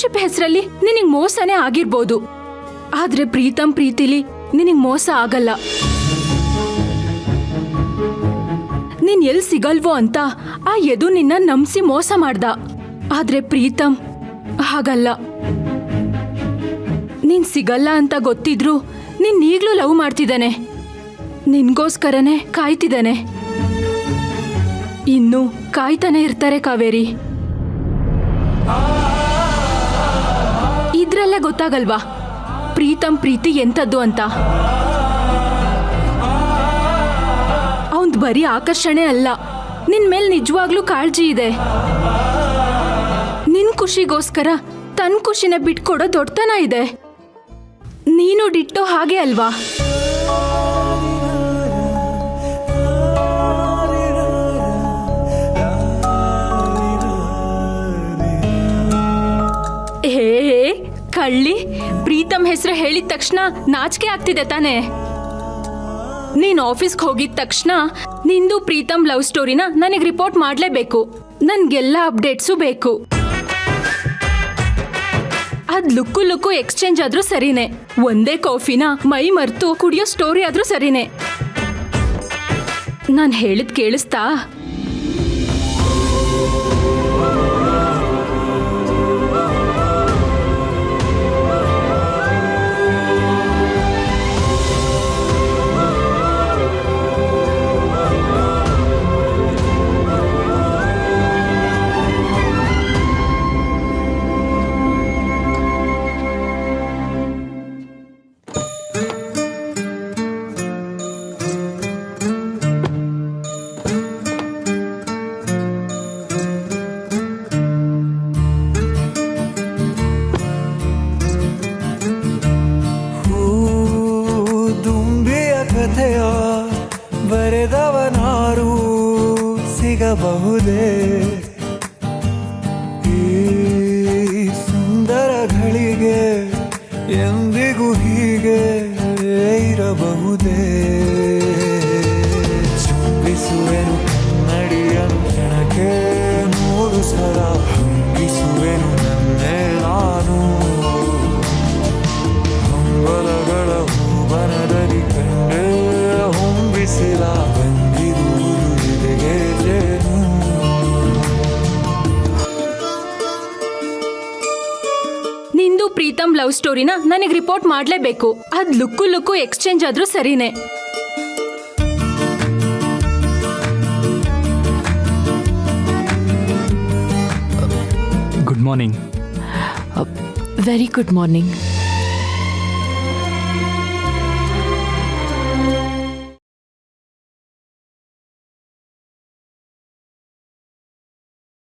Friendship ಹೆಸರಲ್ಲಿ ನಿನಗ್ ಮೋಸನೇ ಆಗಿರ್ಬೋದು, ಆದ್ರೆ ಪ್ರೀತಿಲಿ ನಿನಗ್ ಮೋಸ ಆಗಲ್ಲ. ನೀನ್ ಎಲ್ ಸಿಗಲ್ವೋ ಅಂತ ಆ ಯದು ನಿನ್ನ ನಂಬಿಸಿ ಮೋಸ ಮಾಡ್ದ, ಆದ್ರೆ ಪ್ರೀತಮ್ ಹಾಗಲ್ಲ. ನೀನ್ ಸಿಗಲ್ಲ ಅಂತ ಗೊತ್ತಿದ್ರು ನೀನ್ ಈಗ್ಲೂ ಲವ್ ಮಾಡ್ತಿದ್ದಾನೆ, ನಿನ್ಗೋಸ್ಕರನೇ ಕಾಯ್ತಿದ್ದಾನೆ. ಇನ್ನು ಕಾಯ್ತಾನೆ ಇರ್ತಾರೆ ಕಾವೇರಿ. ಇದ್ರಲ್ಲೇ ಗೊತ್ತಾಗಲ್ವಾ ಪ್ರೀತಮ್ ಪ್ರೀತಿ ಎಂತದ್ದು ಅಂತ. ಅವಂದ್ ಬರೀ ಆಕರ್ಷಣೆ ಅಲ್ಲ, ನಿನ್ ಮೇಲ್ ನಿಜವಾಗ್ಲೂ ಕಾಳಜಿ ಇದೆ. ನಿನ್ ಖುಷಿಗೋಸ್ಕರ ತನ್ ಖುಷಿನ ಬಿಟ್ಕೊಡೋ ದೊಡ್ಡತನ ಇದೆ. ನೀನು ಡಿಟ್ಟೋ ಹಾಗೆ ಅಲ್ವಾ? ಹೇ ಕಳ್ಳಿ, ಪ್ರೀತಮ್ ಹೆಸರು ಹೇಳಿದ ತಕ್ಷಣ ನಾಚಿಕೆ ಆಗ್ತಿದೆ ತಾನೆ? ನೀನ್ ಆಫೀಸ್ಗೆ ಹೋಗಿದ ತಕ್ಷಣ ನಿಂದು ಪ್ರೀತಮ್ ಲವ್ ಸ್ಟೋರಿನ ನನಗೆ ರಿಪೋರ್ಟ್ ಮಾಡ್ಲೇಬೇಕು. ನನ್ಗೆಲ್ಲ ಅಪ್ಡೇಟ್ಸು ಬೇಕು. ಅದ್ ಲುಕ್ಕು ಎಕ್ಸ್ಚೇಂಜ್ ಆದ್ರೂ ಸರಿನೇ, ಒಂದೇ ಕಾಫಿನ ಮೈ ಮರ್ತು ಕುಡಿಯೋ ಸ್ಟೋರಿ ಆದ್ರೂ ಸರಿನೇ. ನಾನ್ ಹೇಳಿದ್ ಕೇಳಿಸ್ತಾ? ಬರೆದವನಾರು ಸಿಗಬಹುದೇ ಈ ಸುಂದರ ಘಳಿಗೆ, ಎಂದಿಗೂ ಹೀಗೆ ಇರಬಹುದೇ? ಚುಂಬಿಸುವೆನು ಕನ್ನಡಿಯನು ಕ್ಷಣಕ್ಕೆ 100 ಸಲ, ಹಂಗಿಸುವೆನು ನನ್ನೇ ನಾನು. ಹಂಬಲಗಳ ಹೂವನದಲ್ಲಿ ಕಂಡೆ ಹೊಂಬಿಸಿಲ, ಬಂದಿರುವುದು ಇದೆಗೆ ಜೇನು. ನಿಂದು ಪ್ರೀತಮ್ ಲವ್ ಸ್ಟೋರಿನ ನನಗೆ ರಿಪೋರ್ಟ್ ಮಾಡ್ಲೇಬೇಕು. ಅದ್ ಲುಕ್ಕು ಎಕ್ಸ್ಚೇಂಜ್ ಆದ್ರೂ ಸರಿನೇ. Good morning. Very good morning.